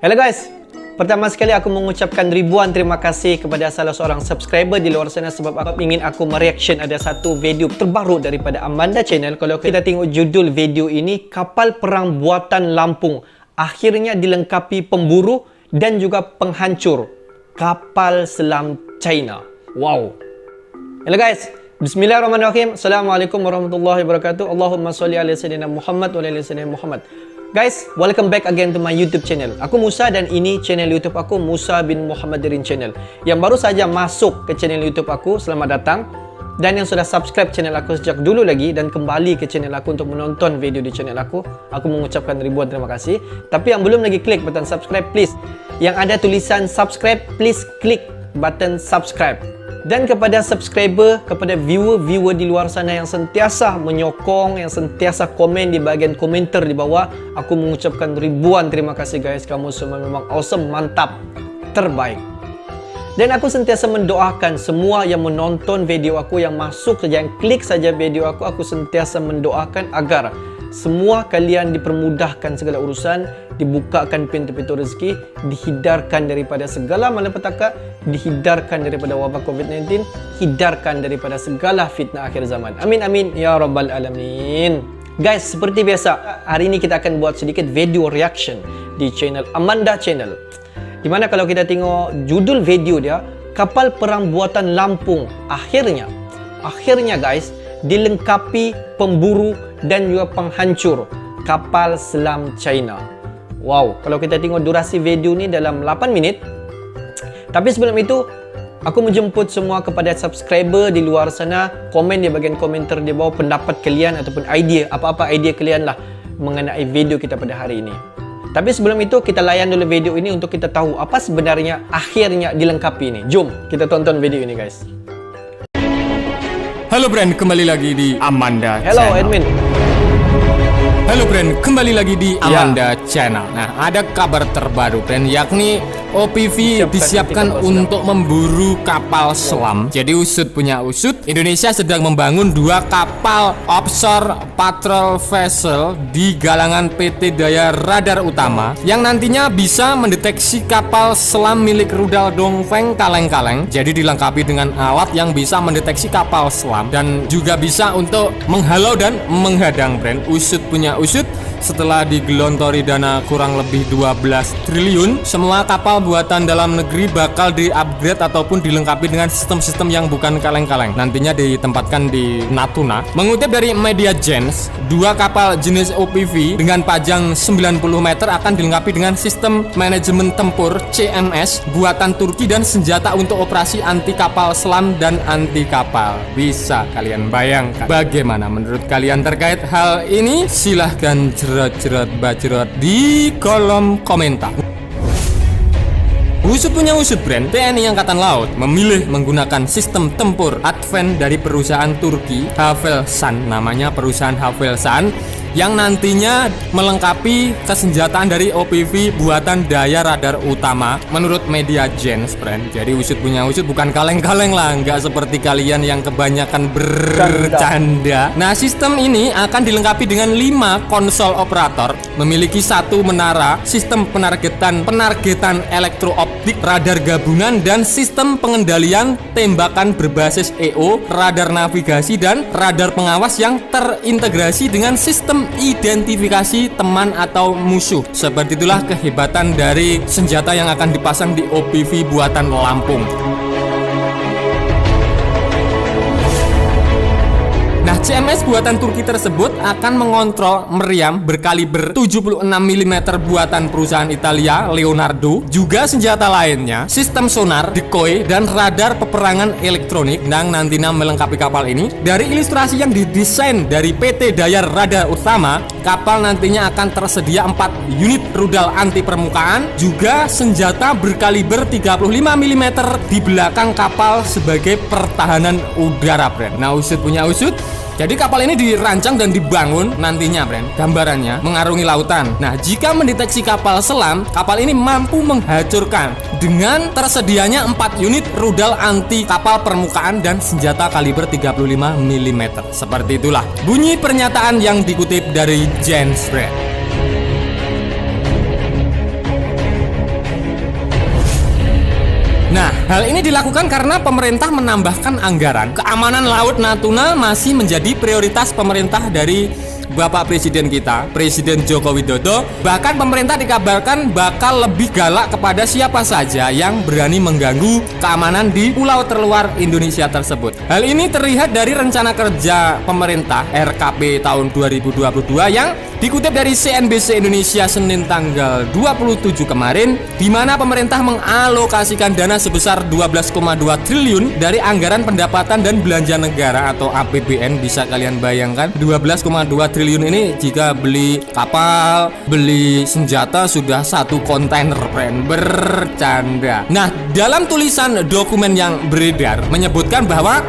Hello guys, pertama sekali aku mengucapkan ribuan terima kasih kepada salah seorang subscriber di luar sana sebab ingin aku mereaction ada satu video terbaru daripada Amanda Channel. Kalau kita tengok judul video ini, kapal perang buatan Lampung akhirnya dilengkapi pemburu dan juga penghancur kapal selam China. Wow. Hello guys, bismillahirrahmanirrahim. Assalamualaikum warahmatullahi wabarakatuh. Allahumma sholli ala sayyidina Muhammad wa ala sayyidina Muhammad. Guys, welcome back again to my YouTube channel. Aku Musa dan ini channel YouTube aku, Musa bin Muhammadirin Channel. Yang baru saja masuk ke channel YouTube aku, selamat datang. Dan yang sudah subscribe channel aku sejak dulu lagi dan kembali ke channel aku untuk menonton video di channel aku mengucapkan ribuan terima kasih. Tapi yang belum lagi klik button subscribe, please, yang ada tulisan subscribe, please klik button subscribe. Dan kepada subscriber, kepada viewer-viewer di luar sana yang sentiasa menyokong, yang sentiasa komen di bahagian komentar di bawah, aku mengucapkan ribuan terima kasih guys. Kamu semua memang awesome, mantap, terbaik. Dan aku sentiasa mendoakan semua yang menonton video aku, yang masuk saja, yang klik saja video aku sentiasa mendoakan agar semua kalian dipermudahkan segala urusan, dibukakan pintu-pintu rezeki, dihidarkan daripada segala malapetaka, dihidarkan daripada wabak COVID-19, hidarkan daripada segala fitnah akhir zaman. Amin amin ya rabbal alamin. Guys, seperti biasa, hari ini kita akan buat sedikit video reaction di channel Amanda Channel. Dimana kalau kita tengok judul video dia, kapal perang buatan Lampung akhirnya guys dilengkapi pemburu dan juga penghancur kapal selam China. Wow, kalau kita tengok durasi video ni dalam 8 minit. Tapi sebelum itu, aku menjemput semua kepada subscriber di luar sana, komen di bahagian komentar di bawah pendapat kalian ataupun idea, apa-apa idea kalian lah mengenai video kita pada hari ini. Tapi sebelum itu, kita layan dulu video ini untuk kita tahu apa sebenarnya akhirnya dilengkapi ini. Jom kita tonton video ini guys. Halo Brand, kembali lagi di Amanda Hello Channel. admin. Halo Brand, kembali lagi di Amanda Channel. Nah, ada kabar terbaru Brand, yakni OPV disiapkan untuk memburu kapal selam. Jadi usut punya usut, Indonesia sedang membangun 2 kapal offshore patrol vessel di galangan PT Daya Radar Utama yang nantinya bisa mendeteksi kapal selam milik rudal Dongfeng kaleng-kaleng. Jadi dilengkapi dengan alat yang bisa mendeteksi kapal selam dan juga bisa untuk menghalau dan menghadang. Brand, usut punya usut, setelah digelontori dana kurang lebih 12 triliun, semua kapal buatan dalam negeri bakal di-upgrade ataupun dilengkapi dengan sistem-sistem yang bukan kaleng-kaleng. Nantinya ditempatkan di Natuna. Mengutip dari Media Gens, 2 kapal jenis OPV dengan panjang 90 meter akan dilengkapi dengan sistem manajemen tempur CMS buatan Turki dan senjata untuk operasi anti kapal selam dan anti kapal. Bisa kalian bayangkan bagaimana menurut kalian terkait hal ini? Silahkan cerot bacrot di kolom komentar. Usut punya usut Brand, TNI Angkatan Laut memilih menggunakan sistem tempur Advent dari perusahaan Turki Havelsan, namanya perusahaan Havelsan, yang nantinya melengkapi kesenjataan dari OPV buatan Daya Radar Utama menurut Media Gens Brand. Jadi usut punya usut, bukan kaleng-kaleng lah, nggak seperti kalian yang kebanyakan bercanda. Nah, sistem ini akan dilengkapi dengan 5 konsol operator, memiliki 1 menara, sistem penargetan elektrooptik, radar gabungan, dan sistem pengendalian tembakan berbasis EO, radar navigasi, dan radar pengawas yang terintegrasi dengan sistem identifikasi teman atau musuh. Seperti itulah kehebatan dari senjata yang akan dipasang di OPV buatan Lampung. Nah, CMS buatan Turki tersebut akan mengontrol meriam berkaliber 76 mm buatan perusahaan Italia Leonardo, juga senjata lainnya, sistem sonar, decoy, dan radar peperangan elektronik yang nantinya melengkapi kapal ini. Dari ilustrasi yang didesain dari PT Daya Radar Utama, kapal nantinya akan tersedia 4 unit rudal anti permukaan, juga senjata berkaliber 35 mm di belakang kapal sebagai pertahanan udara Brand. Nah, usut punya usut. Jadi kapal ini dirancang dan dibangun nantinya Brand, gambarannya mengarungi lautan. Nah, jika mendeteksi kapal selam, kapal ini mampu menghancurkan dengan tersedianya 4 unit rudal anti kapal permukaan dan senjata kaliber 35 mm. Seperti itulah bunyi pernyataan yang dikutip dari Gens Brand. hal ini dilakukan karena pemerintah menambahkan anggaran. Keamanan Laut Natuna masih menjadi prioritas pemerintah dari Bapak Presiden kita, Presiden Joko Widodo. Bahkan pemerintah dikabarkan bakal lebih galak kepada siapa saja yang berani mengganggu keamanan di pulau terluar Indonesia tersebut. Hal ini terlihat dari rencana kerja pemerintah RKP tahun 2022 yang dikutip dari CNBC Indonesia Senin tanggal 27 kemarin, di mana pemerintah mengalokasikan dana sebesar 12,2 triliun dari anggaran pendapatan dan belanja negara atau APBN. Bisa kalian bayangkan 12,2 triliun ini jika beli kapal, beli senjata sudah satu kontainer, friend. Bercanda. Nah, dalam tulisan dokumen yang beredar menyebutkan bahwa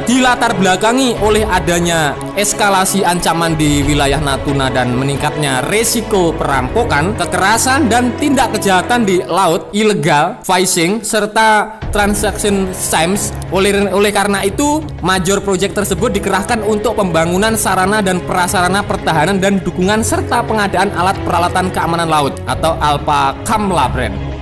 dilatar belakangi oleh adanya eskalasi ancaman di wilayah Natuna dan meningkatnya resiko perampokan, kekerasan dan tindak kejahatan di laut, illegal fishing serta transaction crimes. Oleh karena itu, major project tersebut dikerahkan untuk pembangunan sarana dan prasarana pertahanan dan dukungan serta pengadaan alat peralatan keamanan laut atau ALPA Kamla, brand.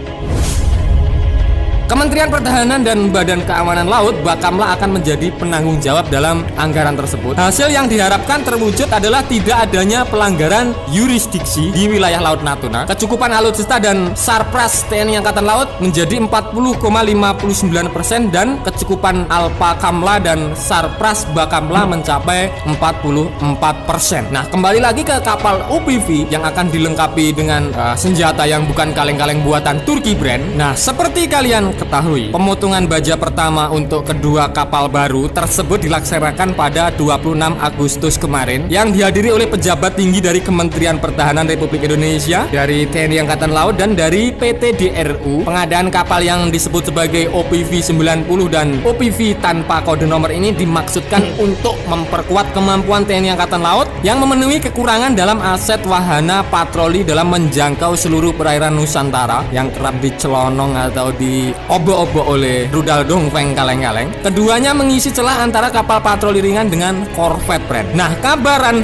Kementerian Pertahanan dan Badan Keamanan Laut Bakamla akan menjadi penanggung jawab dalam anggaran tersebut. Hasil yang diharapkan terwujud adalah tidak adanya pelanggaran yurisdiksi di wilayah Laut Natuna. Kecukupan alutsista dan sarpras TNI Angkatan Laut menjadi 40,59% dan kecukupan Alpa Kamla dan sarpras Bakamla mencapai 44%. Nah, kembali lagi ke kapal OPV yang akan dilengkapi dengan senjata yang bukan kaleng-kaleng buatan Turki, brand. Nah, seperti kalian ketahui, pemotongan baja pertama untuk kedua kapal baru tersebut dilaksanakan pada 26 Agustus kemarin yang dihadiri oleh pejabat tinggi dari Kementerian Pertahanan Republik Indonesia, dari TNI Angkatan Laut dan dari PT DRU. Pengadaan kapal yang disebut sebagai OPV 90 dan OPV tanpa kode nomor ini dimaksudkan untuk memperkuat kemampuan TNI Angkatan Laut yang memenuhi kekurangan dalam aset wahana patroli dalam menjangkau seluruh perairan Nusantara yang kerap dicelonong atau di obok-obok oleh rudal dongfeng kaleng-kaleng. Keduanya mengisi celah antara kapal patroli ringan dengan korvet, brand. Nah, kabaran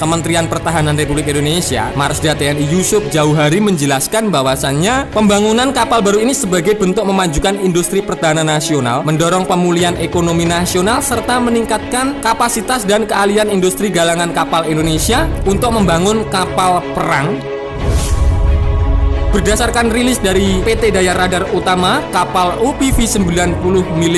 Kementerian Pertahanan Republik Indonesia, Marsda TNI Yusuf Jauhari menjelaskan bahwasannya pembangunan kapal baru ini sebagai bentuk memajukan industri pertahanan nasional, mendorong pemulihan ekonomi nasional serta meningkatkan kapasitas dan keahlian industri galangan kapal Indonesia untuk membangun kapal perang. Berdasarkan rilis dari PT Daya Radar Utama, kapal OPV 90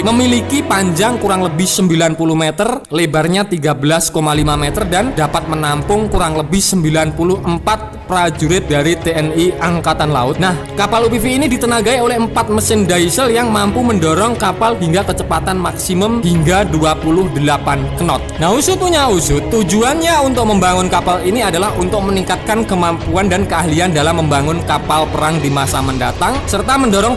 memiliki panjang kurang lebih 90 meter, lebarnya 13,5 meter dan dapat menampung kurang lebih 94 prajurit dari TNI Angkatan Laut. Nah, kapal OPV ini ditenagai oleh 4 mesin diesel yang mampu mendorong kapal hingga kecepatan maksimum hingga 28 knot. Nah, tujuannya untuk membangun kapal ini adalah untuk meningkatkan kemampuan dan keahlian dalam membangun kapal perang di masa mendatang serta mendorong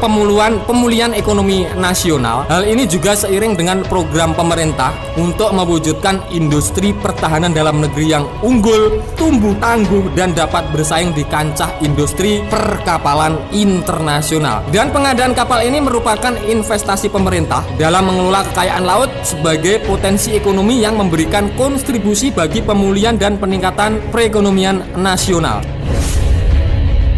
pemulihan ekonomi nasional. Hal ini juga seiring dengan program pemerintah untuk mewujudkan industri pertahanan dalam negeri yang unggul, tumbuh tangguh dan dapat bersaing di kancah industri perkapalan internasional. Dan pengadaan kapal ini merupakan investasi pemerintah dalam mengelola kekayaan laut sebagai potensi ekonomi yang memberikan kontribusi bagi pemulihan dan peningkatan perekonomian nasional.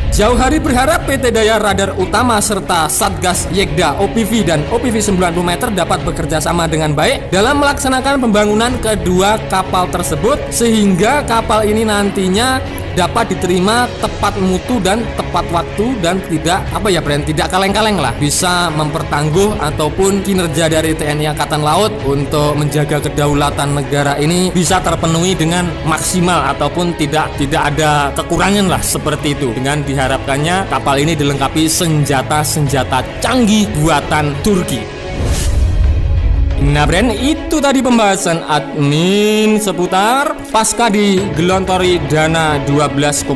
Jauhari berharap PT Daya Radar Utama serta Satgas Yekda OPV dan OPV 90 meter dapat bekerja sama dengan baik dalam melaksanakan pembangunan kedua kapal tersebut sehingga kapal ini nantinya dapat diterima tepat mutu dan tepat waktu dan tidak tidak kaleng-kaleng lah, bisa mempertangguh ataupun kinerja dari TNI Angkatan Laut untuk menjaga kedaulatan negara ini bisa terpenuhi dengan maksimal ataupun tidak ada kekurangan lah, seperti itu. Dengan diharapkannya kapal ini dilengkapi senjata canggih buatan Turki. Nah, brand, itu tadi pembahasan admin seputar pasca digelontori dana 12,2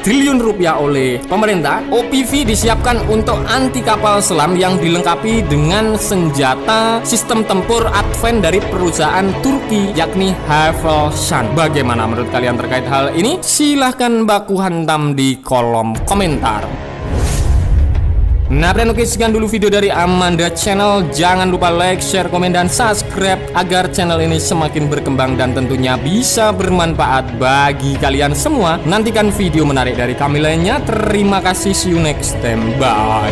triliun rupiah oleh pemerintah. OPV disiapkan untuk anti kapal selam yang dilengkapi dengan senjata sistem tempur advance dari perusahaan Turki yakni Havelsan. Bagaimana menurut kalian terkait hal ini? Silahkan baku hantam di kolom komentar. Nah, dan oke, sekian dulu video dari Amanda Channel. Jangan lupa like, share, komen, dan subscribe agar channel ini semakin berkembang dan tentunya bisa bermanfaat bagi kalian semua. Nantikan video menarik dari kami lainnya. Terima kasih, see you next time, bye.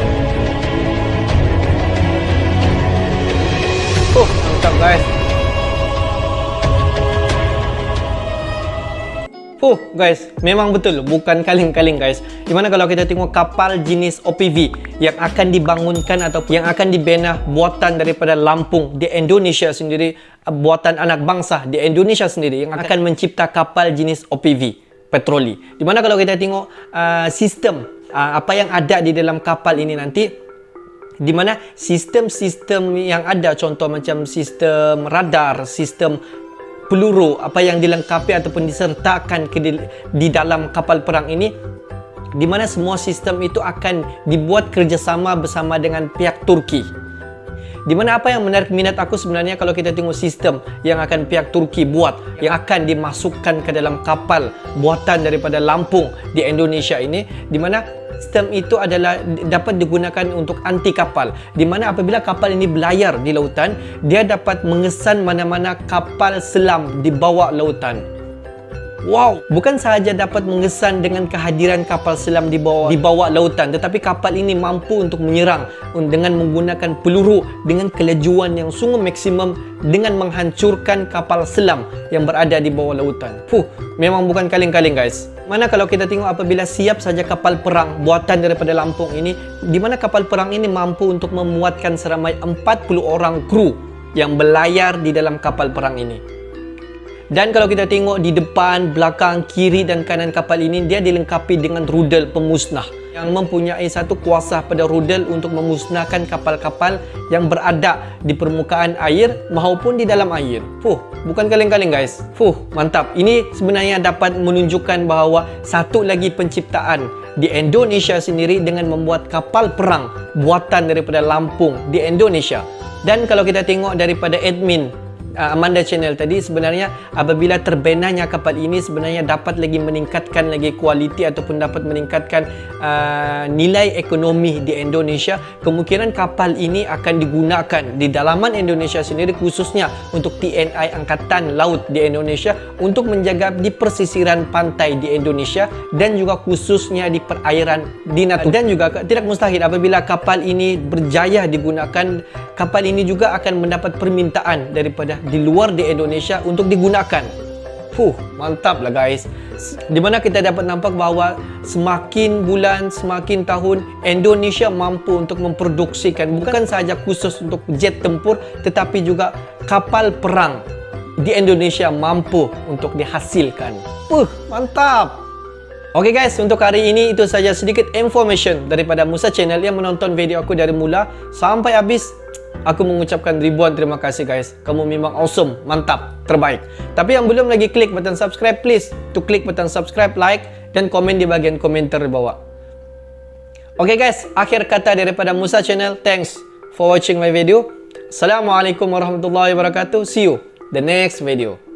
Mantap guys. Guys, memang betul, bukan kaleng-kaleng guys. Dimana kalau kita tengok kapal jenis OPV yang akan dibangunkan atau yang akan dibina buatan daripada Lampung di Indonesia sendiri, buatan anak bangsa di Indonesia sendiri yang akan mencipta kapal jenis OPV petroli. Dimana kalau kita tengok sistem apa yang ada di dalam kapal ini nanti, di mana sistem-sistem yang ada, contoh macam sistem radar, sistem peluru, apa yang dilengkapi ataupun disertakan di dalam kapal perang ini, di mana semua sistem itu akan dibuat kerjasama bersama dengan pihak Turki. Di mana apa yang menarik minat aku sebenarnya kalau kita tengok sistem yang akan pihak Turki buat, yang akan dimasukkan ke dalam kapal buatan daripada Lampung di Indonesia ini, di mana sistem itu adalah dapat digunakan untuk anti kapal, di mana apabila kapal ini berlayar di lautan, dia dapat mengesan mana-mana kapal selam di bawah lautan. Wow, bukan sahaja dapat mengesan dengan kehadiran kapal selam di bawah lautan, tetapi kapal ini mampu untuk menyerang dengan menggunakan peluru dengan kelajuan yang sungguh maksimum dengan menghancurkan kapal selam yang berada di bawah lautan. Memang bukan kaleng-kaleng guys. Mana kalau kita tengok apabila siap saja kapal perang buatan daripada Lampung ini, di mana kapal perang ini mampu untuk memuatkan seramai 40 orang kru yang berlayar di dalam kapal perang ini. Dan kalau kita tengok di depan, belakang, kiri dan kanan kapal ini, dia dilengkapi dengan rudal pemusnah yang mempunyai satu kuasa pada rudal untuk memusnahkan kapal-kapal yang berada di permukaan air maupun di dalam air. Bukan kaleng-kaleng guys. Mantap. Ini sebenarnya dapat menunjukkan bahawa satu lagi penciptaan di Indonesia sendiri dengan membuat kapal perang buatan daripada Lampung di Indonesia. Dan kalau kita tengok daripada admin Amanda Channel tadi, sebenarnya apabila terbinanya kapal ini sebenarnya dapat lagi meningkatkan lagi kualiti ataupun dapat meningkatkan nilai ekonomi di Indonesia. Kemungkinan kapal ini akan digunakan di dalaman Indonesia sendiri, khususnya untuk TNI Angkatan Laut di Indonesia untuk menjaga di persisiran pantai di Indonesia dan juga khususnya di perairan di Natuna. Dan juga tidak mustahil apabila kapal ini berjaya digunakan, kapal ini juga akan mendapat permintaan daripada di luar di Indonesia untuk digunakan. Mantap lah guys. Dimana kita dapat nampak bahawa semakin bulan, semakin tahun, Indonesia mampu untuk memproduksikan bukan sahaja khusus untuk jet tempur, tetapi juga kapal perang di Indonesia mampu untuk dihasilkan. Mantap. Oke guys, untuk hari ini itu saja sedikit information daripada Musa Channel yang menonton video aku dari mula sampai habis. Aku mengucapkan ribuan terima kasih guys. Kamu memang awesome, mantap, terbaik. Tapi yang belum lagi klik button subscribe, please to klik button subscribe, like dan komen di bagian komentar di bawah. Oke guys, akhir kata daripada Musa Channel. Thanks for watching my video. Assalamualaikum warahmatullahi wabarakatuh. See you the next video.